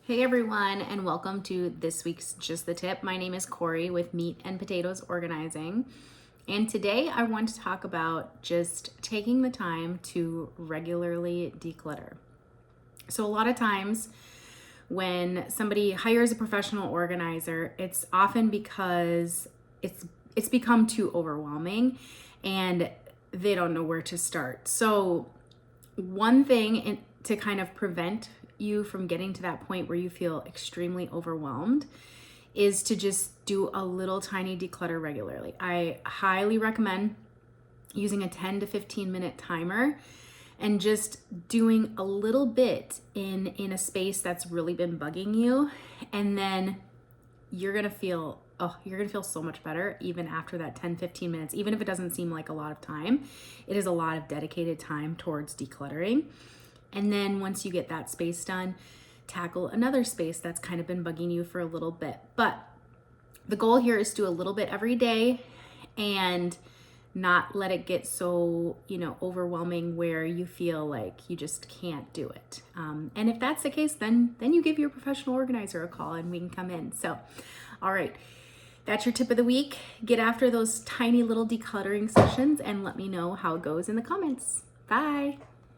Hey everyone, and welcome to this week's Just the Tip. My name is Corey with Meat and Potatoes Organizing, and today I want to talk about just taking the time to regularly declutter. So a lot of times when somebody hires a professional organizer, it's often because it's become too overwhelming and they don't know where to start. So one thing to kind of prevent you from getting to that point where you feel extremely overwhelmed is to just do a little tiny declutter regularly. I highly recommend using a 10 to 15 minute timer and just doing a little bit in a space that's really been bugging you, and then you're gonna feel so much better even after that 10-15 minutes. Even if it doesn't seem like a lot of time, it is a lot of dedicated time towards decluttering. And then once you get that space done, tackle another space that's kind of been bugging you for a little bit. But the goal here is to do a little bit every day and not let it get so, overwhelming where you feel like you just can't do it. And if that's the case, then you give your professional organizer a call and we can come in. So, all right. That's your tip of the week. Get after those tiny little decluttering sessions and let me know how it goes in the comments. Bye.